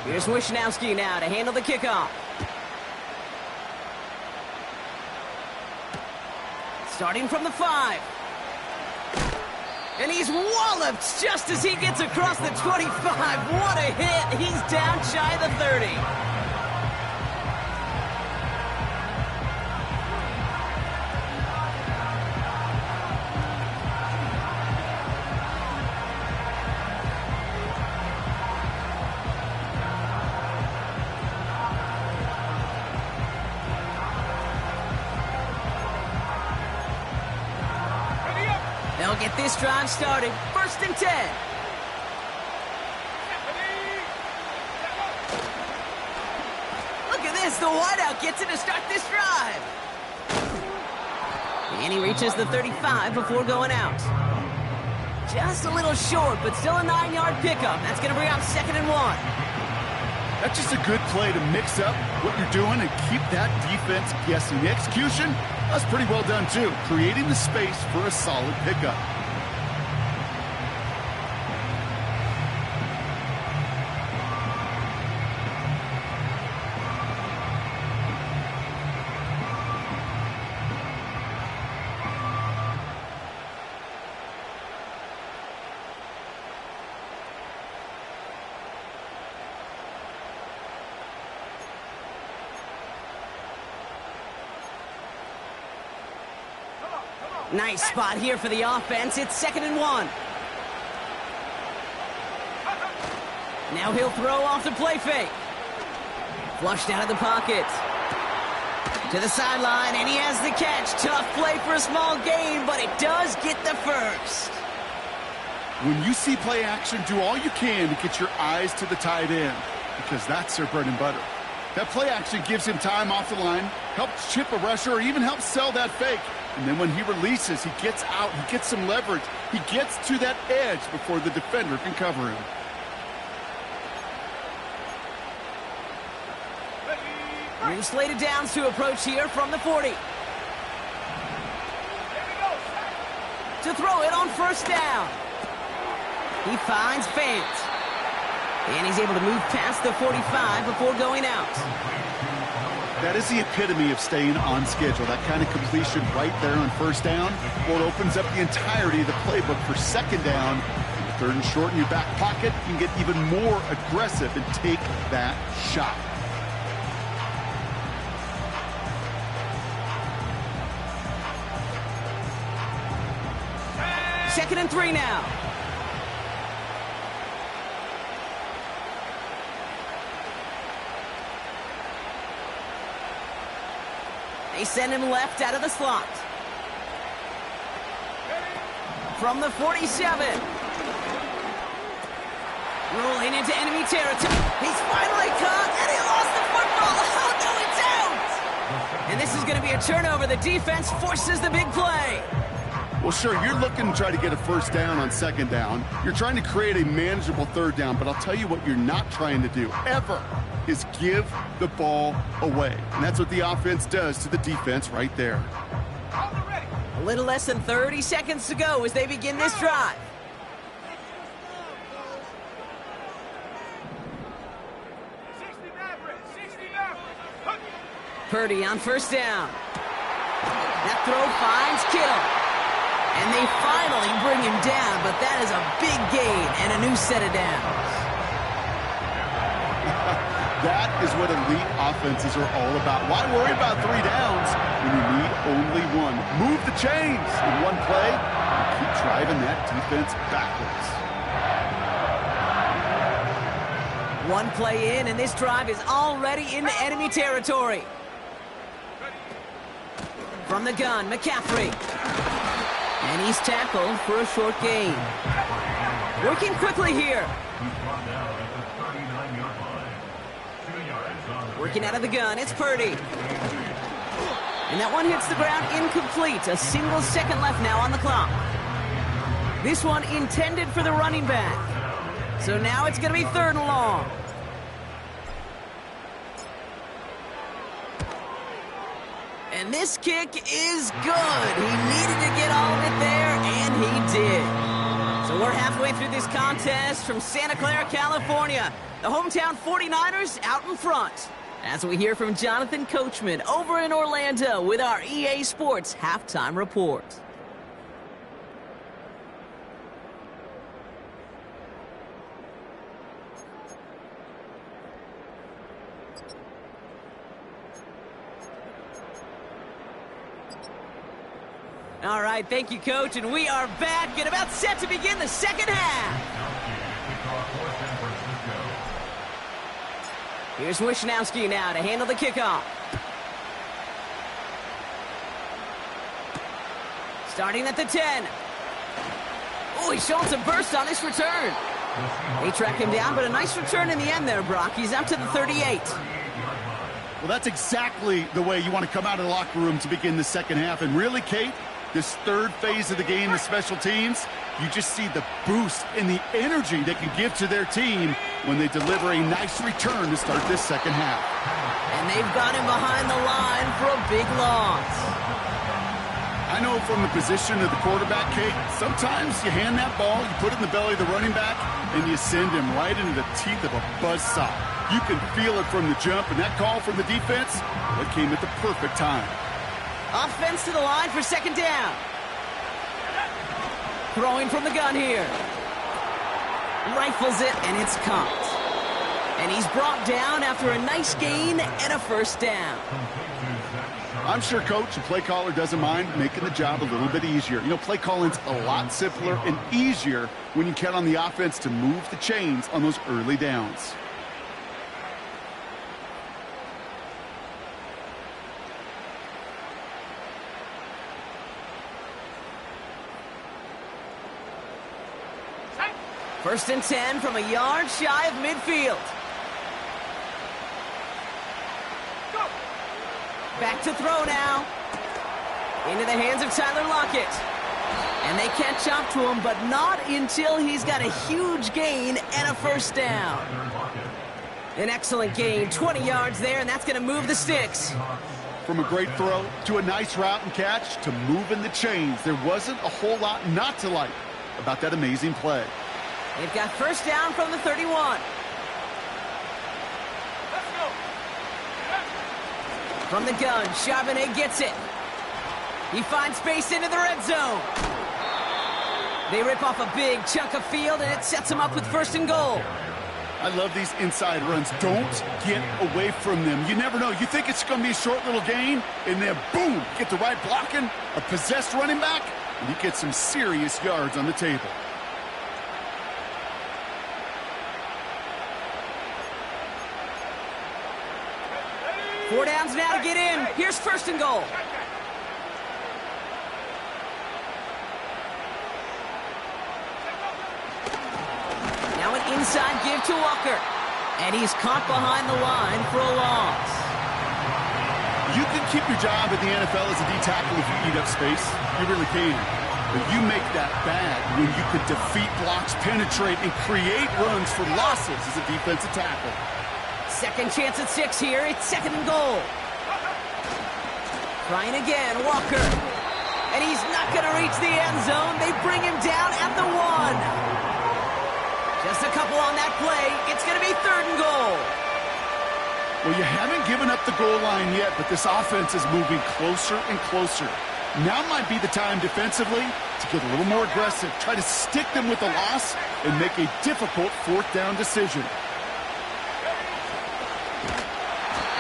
Here's Wishnowski now to handle the kickoff. Starting from the 5. And he's walloped just as he gets across the 25. What a hit. He's down shy of the 30. They'll get this drive started. 1st and 10. Look at this. The wideout gets it to start this drive. And he reaches the 35 before going out. Just a little short, but still a 9-yard pickup. That's going to bring up 2nd and 1. That's just a good play to mix up what you're doing and keep that defense guessing. The execution, that's pretty well done too. Creating the space for a solid pickup. Nice spot here for the offense. It's 2nd and 1. Now he'll throw off the play fake. Flushed out of the pocket. To the sideline, and he has the catch. Tough play for a small gain, but it does get the first. When you see play action, do all you can to get your eyes to the tight end, because that's their bread and butter. That play action gives him time off the line, helps chip a rusher, or even helps sell that fake. And then when he releases, he gets out, he gets some leverage. He gets to that edge before the defender can cover him. New slated downs to approach here from the 40. To throw it on 1st down. He finds Fant. And he's able to move past the 45 before going out. That is the epitome of staying on schedule. That kind of completion right there on 1st down. Well, it opens up the entirety of the playbook for 2nd down. 3rd and short in your back pocket. You can get even more aggressive and take that shot. Second and 3 now. They send him left out of the slot. From the 47. Rolling into enemy territory. He's finally caught, and he lost the football. Oh, no, it's out! And this is going to be a turnover. The defense forces the big play. Well, sure, you're looking to try to get a 1st down on 2nd down. You're trying to create a manageable 3rd down, but I'll tell you what you're not trying to do, ever, is give the ball away. And that's what the offense does to the defense right there. A little less than 30 seconds to go as they begin this drive. Purdy on 1st down. That throw finds Kittle. And they finally bring him down, but that is a big gain and a new set of downs. That is what elite offenses are all about. Why worry about 3 downs when you need only 1? Move the chains in one play and keep driving that defense backwards. One play in, and this drive is already into enemy territory. From the gun, McCaffrey. And he's tackled for a short gain. Working quickly here. Working out of the gun, it's Purdy. And that one hits the ground incomplete. A single second left now on the clock. This one intended for the running back. So now it's going to be 3rd and long. And this kick is good. He needed to get all of it there, and he did. So We're halfway through this contest from Santa Clara, California. The hometown 49ers out in front. As we hear from Jonathan Coachman over in Orlando with our EA Sports Halftime Report. All right, thank you, Coach, and we are back and about set to begin the second half. Here's Wishnowski now to handle the kickoff. Starting at the 10. Oh, he's showing some burst on this return. They track him down, but a nice return in the end there, Brock. He's up to the 38. Well, that's exactly the way you want to come out of the locker room to begin the second half. And really, Kate, this third phase of the game, the special teams, you just see the boost and the energy they can give to their team when they deliver a nice return to start this second half. And they've got him behind the line for a big loss. I know from the position of the quarterback, Kate, sometimes you hand that ball, you put it in the belly of the running back, and you send him right into the teeth of a buzzsaw. You can feel it from the jump, and that call from the defense, it came at the perfect time. Offense to the line for second down. Throwing from the gun here. Rifles it, and it's caught. And he's brought down after a nice gain and a first down. I'm sure Coach, the play caller, doesn't mind making the job a little bit easier. You know, play calling's a lot simpler and easier when you count on the offense to move the chains on those early downs. First and 10 from a yard shy of midfield. Go. Back to throw now. Into the hands of Tyler Lockett. And they catch up to him, but not until he's got a huge gain and a first down. An excellent gain, 20 yards there, and that's going to move the sticks. From a great throw to a nice route and catch to moving the chains, there wasn't a whole lot not to like about that amazing play. They've got first down from the 31. Let's go. From the gun, Charbonnet gets it. He finds space into the red zone. They rip off a big chunk of field, and it sets him up with first and goal. I love these inside runs. Don't get away from them. You never know. You think it's going to be a short little gain, and then boom, get the right blocking, a possessed running back, and you get some serious yards on the table. Four downs now to get in. Here's first and goal. Now an inside give to Walker. And he's caught behind the line for a loss. You can keep your job at the NFL as a D tackle if you eat up space. You really can. But you make that bad when you could defeat blocks, penetrate, and create runs for losses as a defensive tackle. Second chance at 6 here. It's second and goal. Trying again, Walker. And he's not going to reach the end zone. They bring him down at the 1. Just a couple on that play. It's going to be third and goal. Well, you haven't given up the goal line yet, but this offense is moving closer and closer. Now might be the time defensively to get a little more aggressive. Try to stick them with a loss and make a difficult fourth down decision.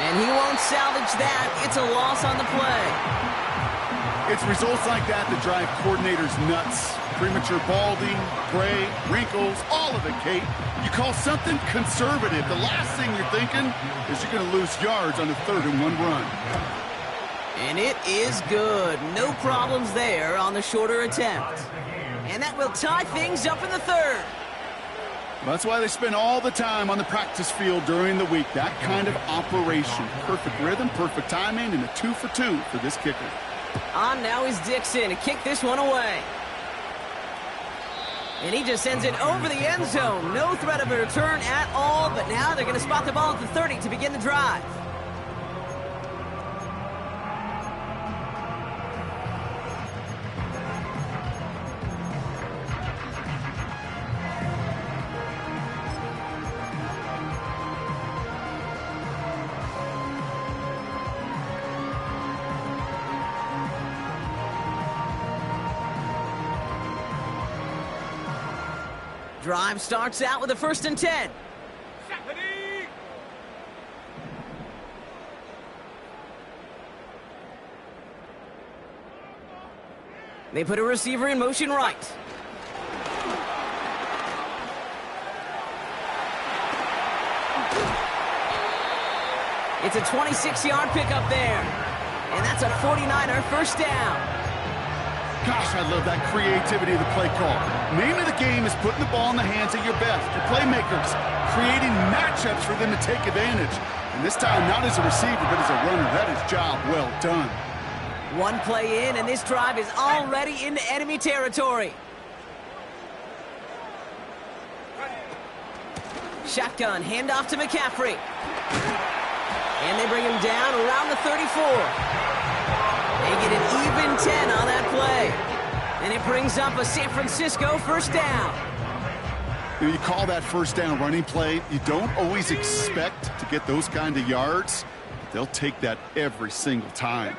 And he won't salvage that. It's a loss on the play. It's results like that that drive coordinators nuts. Premature balding, gray, wrinkles, all of it, Kate. You call something conservative. The last thing you're thinking is you're going to lose yards on a 3rd-and-1 run. And it is good. No problems there on the shorter attempt. And that will tie things up in the 3rd. That's why they spend all the time on the practice field during the week. That kind of operation. Perfect rhythm, perfect timing, and a 2 for 2 for this kicker. On now is Dixon to kick this one away. And he just sends it over the end zone. No threat of a return at all, but now they're going to spot the ball at the 30 to begin the drive. Drive starts out with a 1st and 10. They put a receiver in motion right. It's a 26-yard pickup there. And that's a 49er first down. Gosh, I love that creativity of the play call. Name of the game is putting the ball in the hands of your best, your playmakers, creating matchups for them to take advantage. And this time, not as a receiver, but as a runner. That is job well done. One play in, and this drive is already into enemy territory. Shotgun, handoff to McCaffrey. And they bring him down around the 34. They get an even 10 on that play. And it brings up a San Francisco first down. You call that first down running play. You don't always expect to get those kind of yards. They'll take that every single time.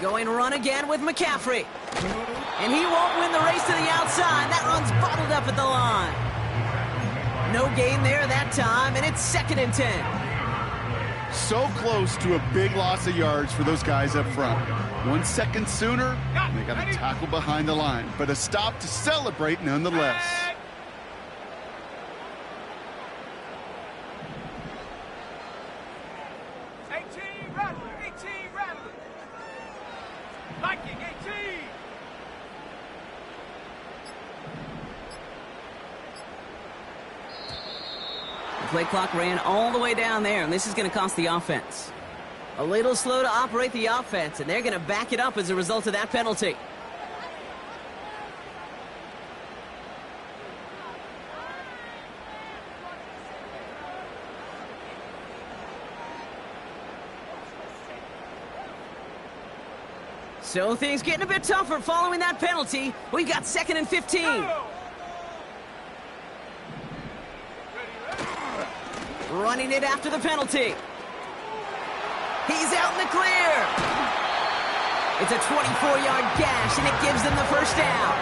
Going run again with McCaffrey. And he won't win the race to the outside. That run's bottled up at the line. No gain there that time, and it's 2nd and 10. So close to a big loss of yards for those guys up front. 1 second sooner, and they got a tackle behind the line. But a stop to celebrate nonetheless. Play clock ran all the way down there, and this is going to cost the offense. A little slow to operate the offense, and they're going to back it up as a result of that penalty. So things getting a bit tougher following that penalty. We got 2nd and 15. Running it after the penalty. He's out in the clear. It's a 24-yard gash, and it gives them the first down.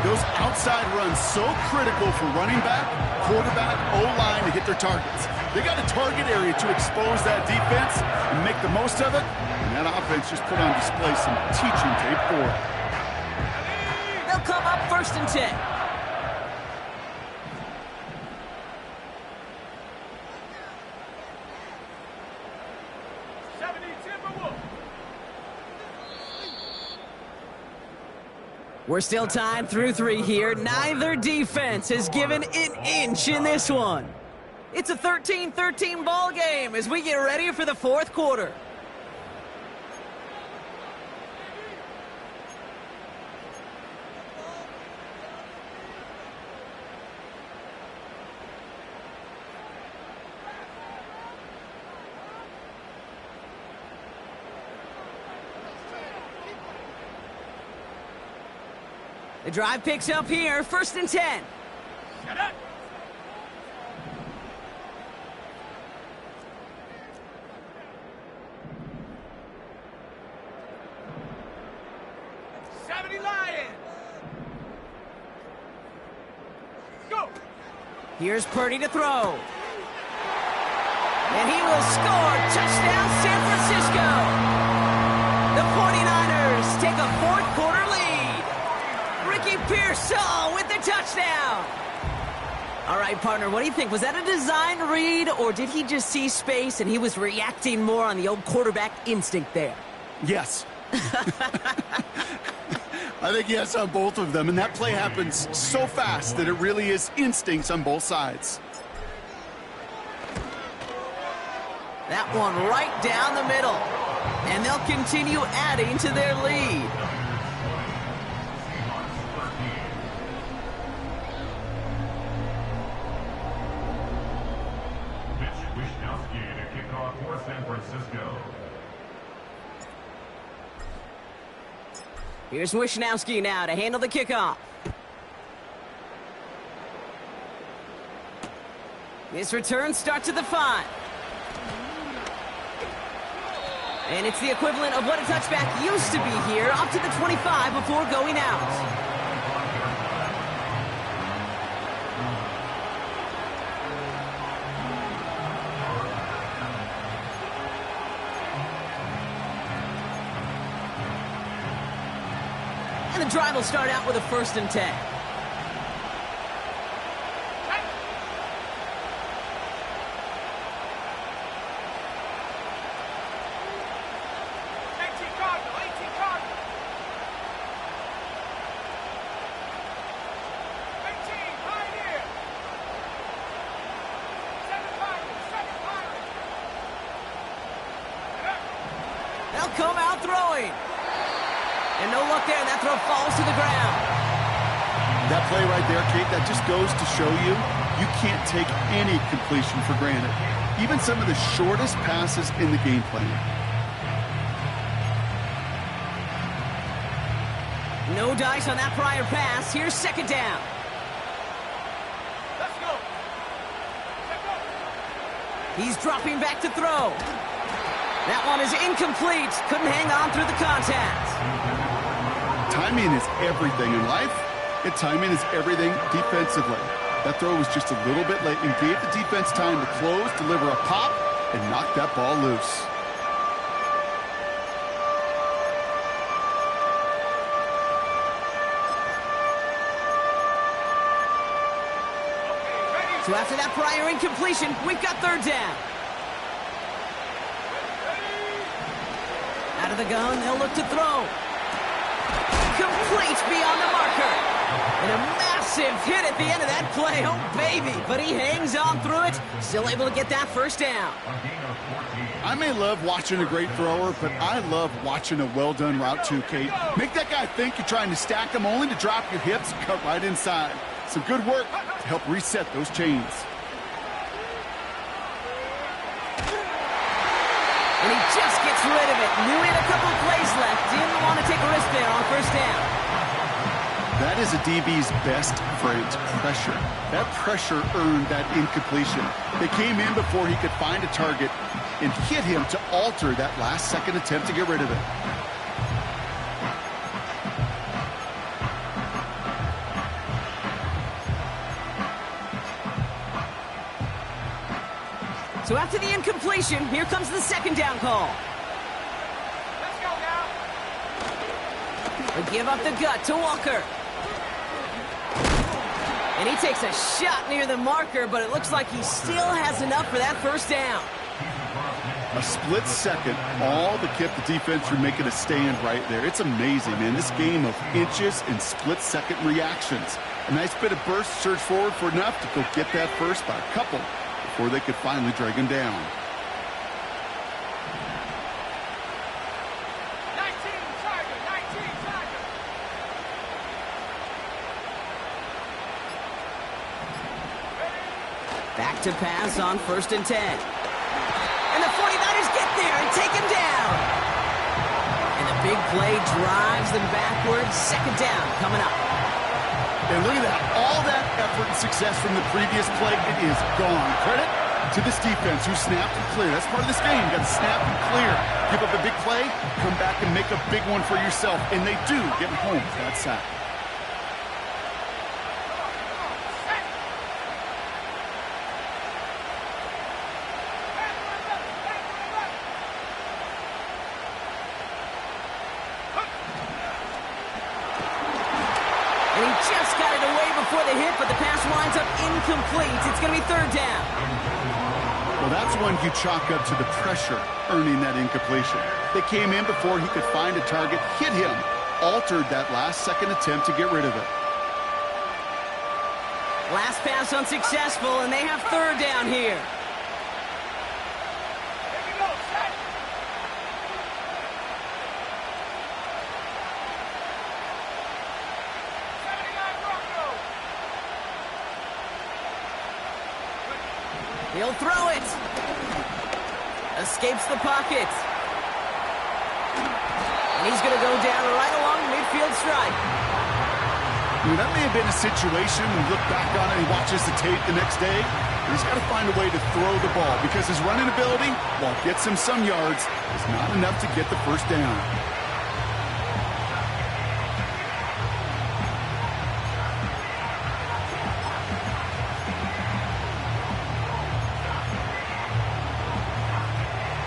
Those outside runs so critical for running back, quarterback, O-line to hit their targets. They got a target area to expose that defense and make the most of it. And that offense just put on display some teaching tape for it. They'll come up 1st and 10. We're still tied through 3 here. Neither defense has given an inch in this one. It's a 13-13 ball game as we get ready for the 4th quarter. The drive picks up here, 1st and 10. Shut up. Go. Here's Purdy to throw. And he will score. Touchdown, San Francisco. The 49ers take a 4th quarter lead. Ricky Pearsall with the touchdown. All right, partner, what do you think? Was that a design read, or did he just see space and he was reacting more on the old quarterback instinct there? Yes. I think yes on both of them, and that play happens so fast that it really is instincts on both sides. That one right down the middle, and they'll continue adding to their lead. Here's Wishnowski now to handle the kickoff. This return starts at the 5. And it's the equivalent of what a touchback used to be here, up to the 25 before going out. the drive will start out with a 1st and 10. They'll come out throwing. And no luck there, and that throw falls to the ground. That play right there, Kate, that just goes to show you, you can't take any completion for granted. Even some of the shortest passes in the game plan. No dice on that prior pass. Here's 2nd down. Let's go. He's dropping back to throw. That one is incomplete. Couldn't hang on through the contact. Timing is everything in life, and timing is everything defensively. That throw was just a little bit late and gave the defense time to close, deliver a pop, and knock that ball loose. So after that prior incompletion, we've got 3rd down. Out of the gun, they'll look to throw. Complete beyond the marker. And a massive hit at the end of that play. Oh, baby. But he hangs on through it. Still able to get that 1st down. I may love watching a great thrower, but I love watching a well-done route too, Kate. Make that guy think you're trying to stack him only to drop your hips and cut right inside. Some good work to help reset those chains. And he just gets rid of it. Knew he had a couple of plays left. Didn't want to take a risk there on 1st down. That is a DB's best friend, pressure. That pressure earned that incompletion. They came in before he could find a target and hit him to alter that last-second attempt to get rid of it. So after the incompletion, here comes the 2nd down call. Let's go now. They give up the gut to Walker. And he takes a shot near the marker, but it looks like he still has enough for that 1st down. A split second, all that kept the defense from making a stand right there. It's amazing, man. This game of inches and split-second reactions. A nice bit of burst, surge forward for enough to go get that first by a couple before they could finally drag him down. 19, Tiger, 19, Tiger. Back to pass on 1st and 10. And the 49ers get there and take him down. And the big play drives them backwards. 2nd down coming up. And look at that. All that effort and success from the previous play, it is gone. Credit to this defense who snapped and cleared. That's part of this game. You got to snap and clear. Give up a big play, come back and make a big one for yourself. And they do get home with that sack. And he just got it away before the hit, but the pass winds up incomplete. It's going to be 3rd down. Well, that's one you chalk up to the pressure earning that incompletion. They came in before he could find a target, hit him, altered that last-second attempt to get rid of it. Last pass unsuccessful, and they have 3rd down here. Here we go, set. He'll throw it. Escapes the pocket. And he's going to go down right along midfield stripe. I mean, that may have been a situation when you look back on it and he watches the tape the next day. He's got to find a way to throw the ball because his running ability, while it gets him some yards, is not enough to get the 1st down.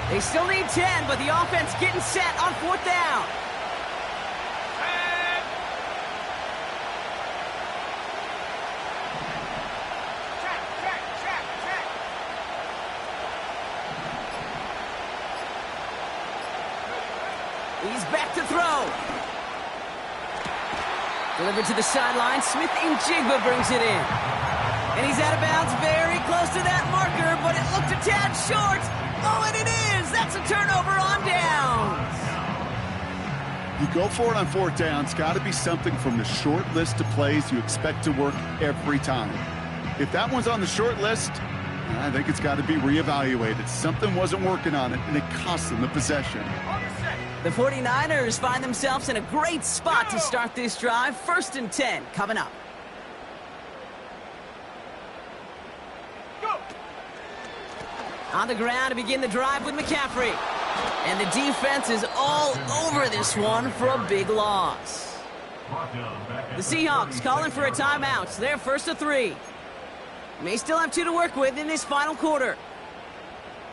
They still need 10, but the offense getting set on 4th down. He's back to throw. Delivered to the sideline. Smith-Njigba brings it in. And he's out of bounds, very close to that marker, but it looked a tad short. Oh, and it is! That's a turnover on downs. You go for it on fourth down. It's got to be something from the short list of plays you expect to work every time. If that one's on the short list, I think it's got to be reevaluated. Something wasn't working on it, and it cost them the possession. The 49ers find themselves in a great spot to start this drive. 1st and 10 coming up. On the ground to begin the drive with McCaffrey. And the defense is all over this one for a big loss. The Seahawks calling for a timeout. They're 1st and 3. May still have 2 to work with in this final quarter.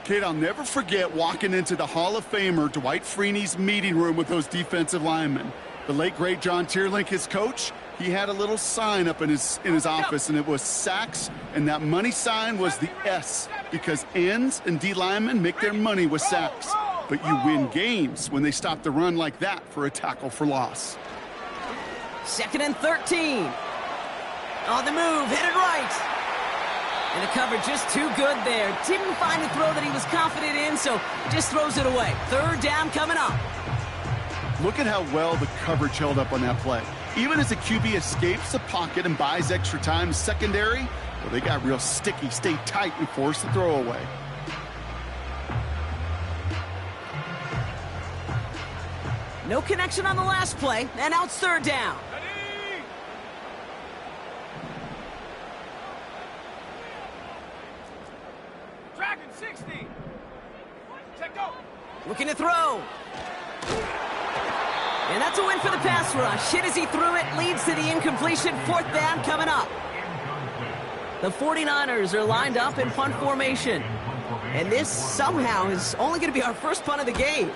Kate, I'll never forget walking into the Hall of Famer Dwight Freeney's meeting room with those defensive linemen. The late, great John Tierlink, his coach, he had a little sign up in his office, and it was sacks, and that money sign was the S, because ends and D linemen make their money with sacks. But you win games when they stop the run like that for a tackle for loss. 2nd and 13. On the move, headed right. And the cover just too good there. Didn't find a throw that he was confident in, so just throws it away. 3rd down coming up. Look at how well the coverage held up on that play. Even as the QB escapes the pocket and buys extra time secondary, well, they got real sticky, stay tight, and force the throw away. No connection on the last play, and now it's 3rd down. Dragon 60. Check go. Looking to throw. And that's a win for the pass rush. Hit as he threw it, leads to the incompletion. 4th down coming up. The 49ers are lined up in punt formation. And this somehow is only going to be our first punt of the game.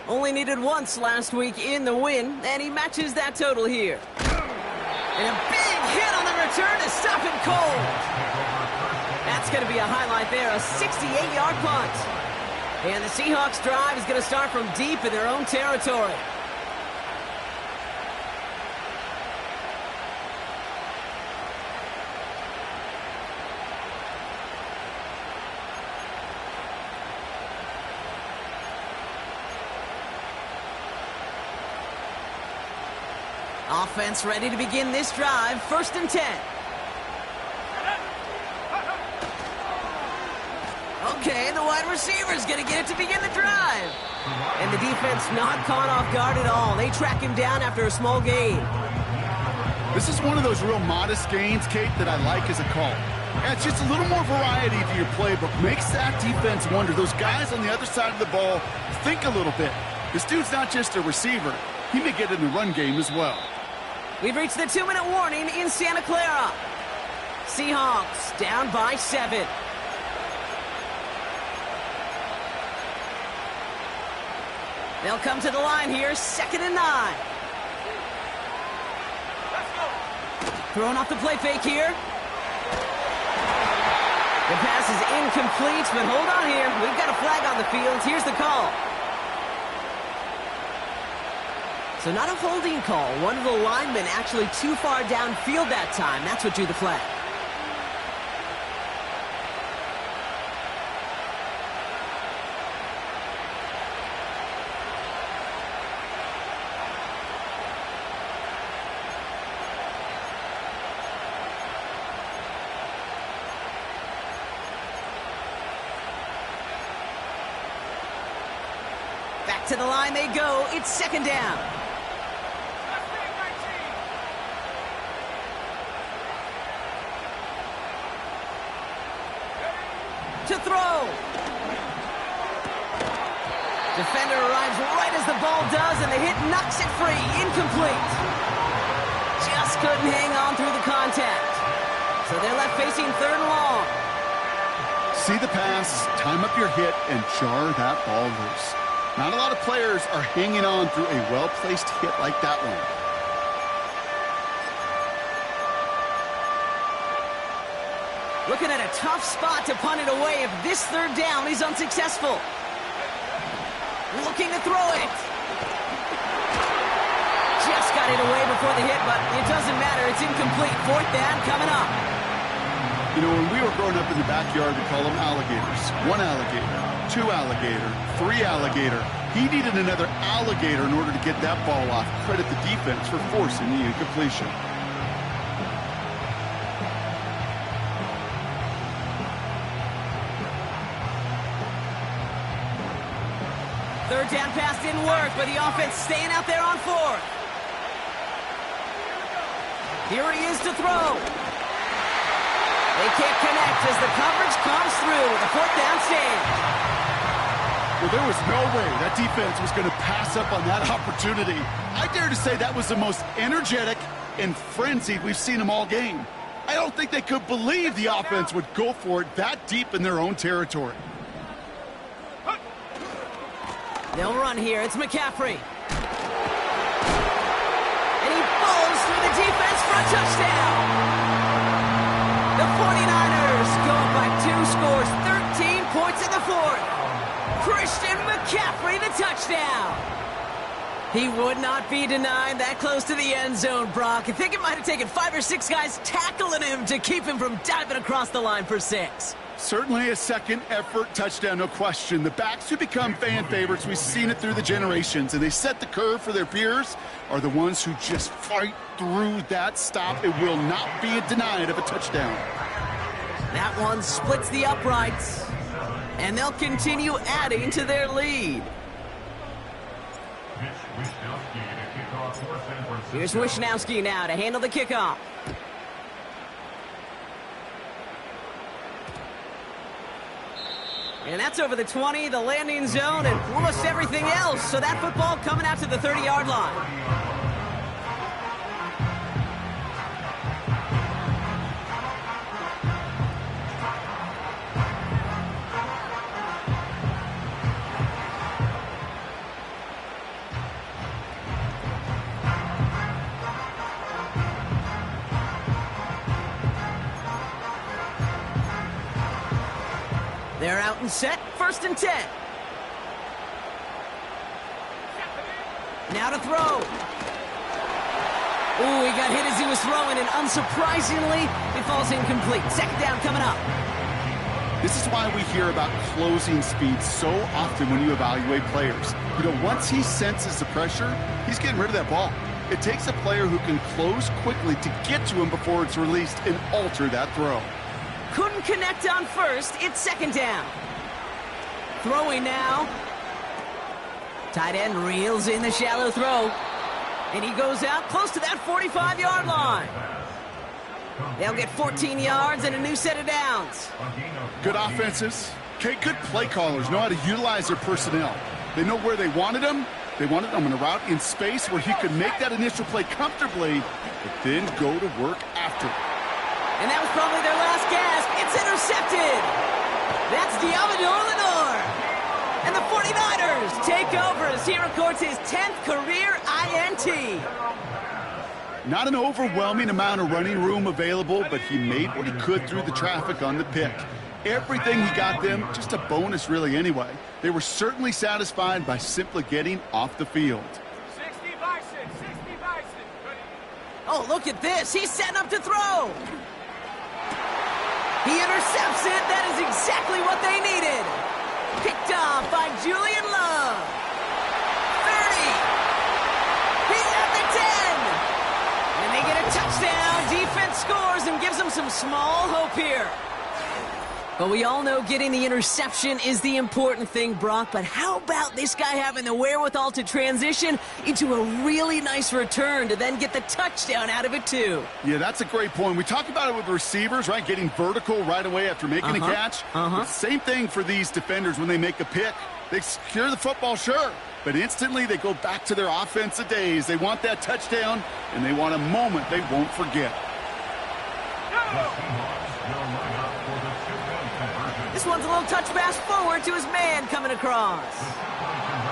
Only needed once last week in the win, and he matches that total here. And a big hit on the return to stop him cold. That's going to be a highlight there, a 68-yard punt. And the Seahawks drive is going to start from deep in their own territory. Offense ready to begin this drive. 1st and 10. Okay, the wide receiver's going to get it to begin the drive. And the defense not caught off guard at all. They track him down after a small gain. This is one of those real modest gains, Kate, that I like as a call. Yeah, it's just a little more variety to your playbook. Makes that defense wonder. Those guys on the other side of the ball think a little bit. This dude's not just a receiver. He may get in the run game as well. We've reached the 2-minute warning in Santa Clara. Seahawks down by 7. They'll come to the line here, 2nd and 9. Throwing off the play fake here. The pass is incomplete, but hold on here. We've got a flag on the field. Here's the call. So not a holding call. One of the linemen actually too far downfield that time. That's what drew the flag. Back to the line they go. It's 2nd down. To throw. Defender arrives right as the ball does, and the hit knocks it free. Incomplete. Just couldn't hang on through the contact. So they're left facing 3rd and long. See the pass, time up your hit, and jar that ball loose. Not a lot of players are hanging on through a well-placed hit like that one. Looking at a tough spot to punt it away if this 3rd down is unsuccessful. Looking to throw it. just got it away before the hit, but it doesn't matter. It's incomplete. Fourth down coming up. You know, when we were growing up in the backyard, we call them alligators. One alligator, two alligator, three alligator. He needed another alligator in order to get that ball off. Credit the defense for forcing the incompletion. Third down pass didn't work, but the offense staying out there on fourth. Here he is to throw. They can't connect as the coverage comes through with a fourth down stand. Well, there was no way that defense was going to pass up on that opportunity. I dare to say that was the most energetic and frenzied we've seen them all game. I don't think they could believe the offense would go for it that deep in their own territory. They'll run here. It's McCaffrey. And he falls through the defense for a touchdown. The 49ers go up by 2 scores, 13 points in the fourth. Christian McCaffrey, the touchdown. He would not be denied that close to the end zone, Brock. I think it might have taken 5 or 6 guys tackling him to keep him from diving across the line for 6. Certainly a second-effort touchdown, no question. The backs who become fan favorites, we've seen it through the generations, and they set the curve for their peers, are the ones who just fight through that stop. It will not be denied of a touchdown. That one splits the uprights, and they'll continue adding to their lead. Here's Wishnowski now to handle the kickoff. And that's over the 20, the landing zone, and almost everything else. So that football coming out to the 30-yard line. They're out and set, 1st and 10. Now to throw. Ooh, he got hit as he was throwing, and unsurprisingly, it falls incomplete. 2nd down coming up. This is why we hear about closing speed so often when you evaluate players. You know, once he senses the pressure, he's getting rid of that ball. It takes a player who can close quickly to get to him before it's released and alter that throw. Couldn't connect on 1st. It's 2nd down. Throwing now. Tight end reels in the shallow throw. And he goes out close to that 45-yard line. They'll get 14 yards and a new set of downs. Good offenses. Okay, good play callers know how to utilize their personnel. They know where they wanted them. They wanted them on a route in space where he could make that initial play comfortably, but then go to work after it. And that was probably their last gasp. It's intercepted. That's Diamador Lenore. And the 49ers take over as he records his 10th career INT. Not an overwhelming amount of running room available, but he made what he could through the traffic on the pick. Everything he got them, just a bonus really anyway. They were certainly satisfied by simply getting off the field. 60 Bison, 60 Bison. Oh, look at this. He's setting up to throw. He intercepts it. That is exactly what they needed. Picked off by Julian Love. 30. He's at the 10. And they get a touchdown. Defense scores and gives them some small hope here. But we all know getting the interception is the important thing, Brock. But how about this guy having the wherewithal to transition into a really nice return to then get the touchdown out of it, too? Yeah, that's a great point. We talk about it with receivers, right? Getting vertical right away after making a catch. Same thing for these defenders when they make a pick. They secure the football, sure. But instantly they go back to their offensive days. They want that touchdown, and they want a moment they won't forget. This one's a little touch pass forward to his man coming across.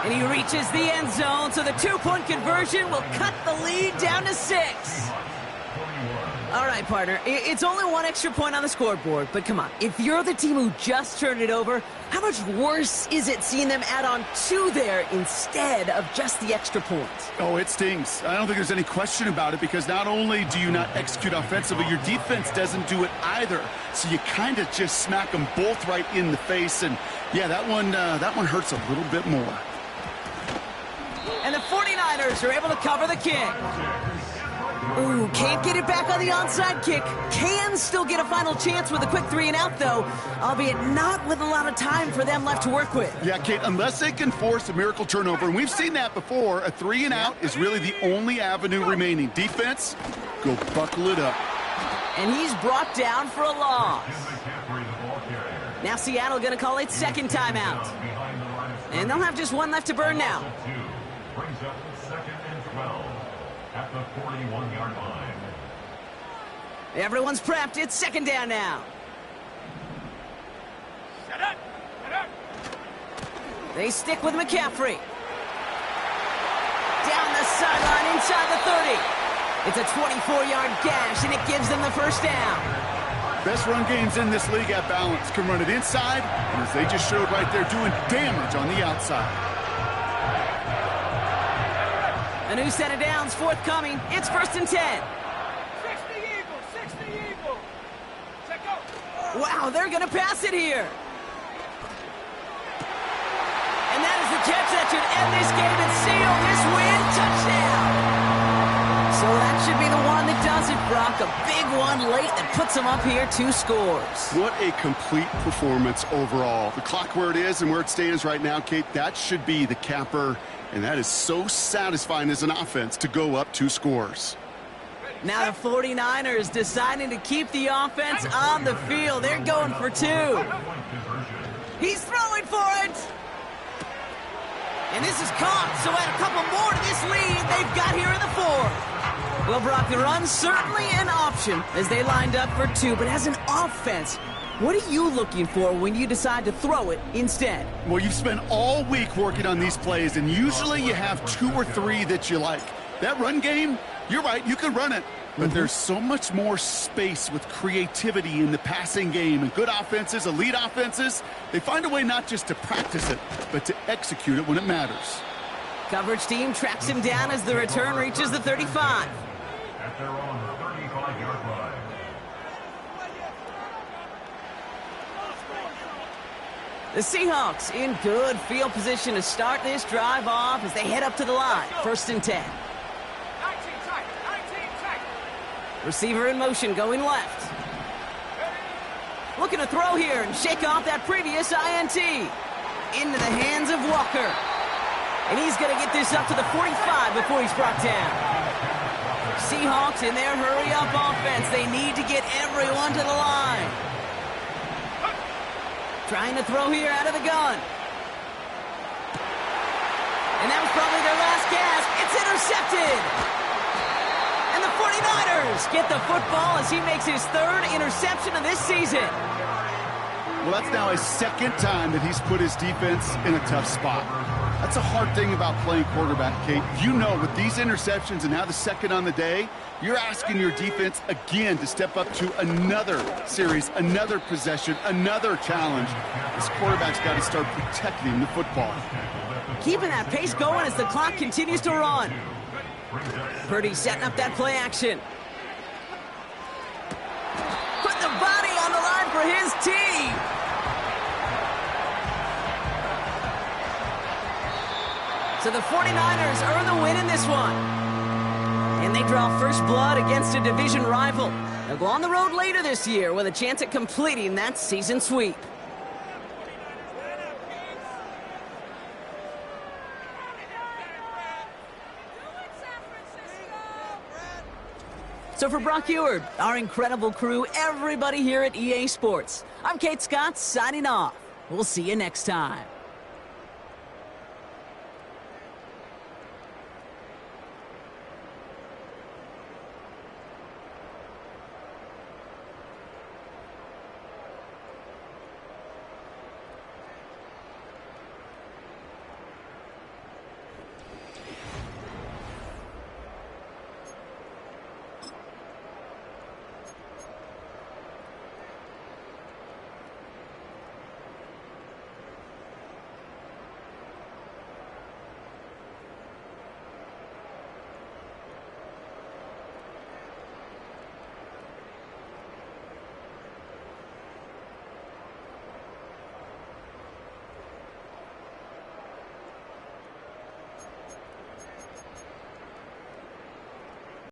And he reaches the end zone, so the 2-point conversion will cut the lead down to 6. All right, partner. It's only one extra point on the scoreboard, but come on. If you're the team who just turned it over, how much worse is it seeing them add on 2 there instead of just the extra point? Oh, it stings. I don't think there's any question about it because not only do you not execute offensively, your defense doesn't do it either. So you kind of just smack them both right in the face. And, yeah, that one hurts a little bit more. And the 49ers are able to cover the kick. Ooh, can't get it back on the onside kick. Can still get a final chance with a quick 3-and-out, though, albeit not with a lot of time for them left to work with. Yeah, Kate, unless they can force a miracle turnover, and we've seen that before, a 3-and-out is really the only avenue remaining. Defense, go buckle it up. And he's brought down for a loss. Now Seattle going to call it second timeout. And they'll have just one left to burn now. Brings up 2nd and 12 at the 41-yard line. Everyone's prepped. It's second down now. Set up. Set up. They stick with McCaffrey. Down the sideline inside the 30. It's a 24-yard gash, and it gives them the first down. Best run games in this league at balance. Can run it inside, and as they just showed right there, doing damage on the outside. A new set of downs forthcoming. It's 1st and 10. 60 Eagles. 60 Eagles. Set go. Wow, they're going to pass it here. And that is the catch that should end this game and seal this win. Touchdown. So that should be the one that does it, Brock. A big one late that puts them up here 2 scores. What a complete performance overall. The clock where it is and where it stands right now, Kate, that should be the capper. And that is so satisfying as an offense to go up 2 scores. Now the 49ers deciding to keep the offense on the field. They're going for 2. He's throwing for it. And this is caught, so add a couple more to this lead they've got here in the 4th. Well, Brock, the run's certainly an option as they lined up for 2, but as an offense, what are you looking for when you decide to throw it instead? Well, you've spent all week working on these plays, and usually you have 2 or 3 that you like. That run game, you're right, you can run it. But there's so much more space with creativity in the passing game. And good offenses, elite offenses, they find a way not just to practice it, but to execute it when it matters. Coverage team tracks him down as the return reaches the 35. At their own 35-yard line. The Seahawks in good field position to start this drive off as they head up to the line. 1st and 10. 19 tight. 19 tight. Receiver in motion going left. Looking to throw here and shake off that previous INT. Into the hands of Walker. And he's going to get this up to the 45 before he's brought down. Seahawks in their hurry-up offense. They need to get everyone to the line. Trying to throw here out of the gun. And that was probably their last gasp. It's intercepted. And the 49ers get the football as he makes his 3rd interception of this season. Well, that's now his 2nd time that he's put his defense in a tough spot. That's a hard thing about playing quarterback, Kate. You know, with these interceptions and now the 2nd on the day, you're asking your defense again to step up to another series, another possession, another challenge. This quarterback's got to start protecting the football. Keeping that pace going as the clock continues to run. Purdy setting up that play action. Put the body on the line for his team. So the 49ers earn the win in this one. And they draw first blood against a division rival. They'll go on the road later this year with a chance at completing that season sweep. So for Brock Eward, our incredible crew, everybody here at EA Sports, I'm Kate Scott signing off. We'll see you next time.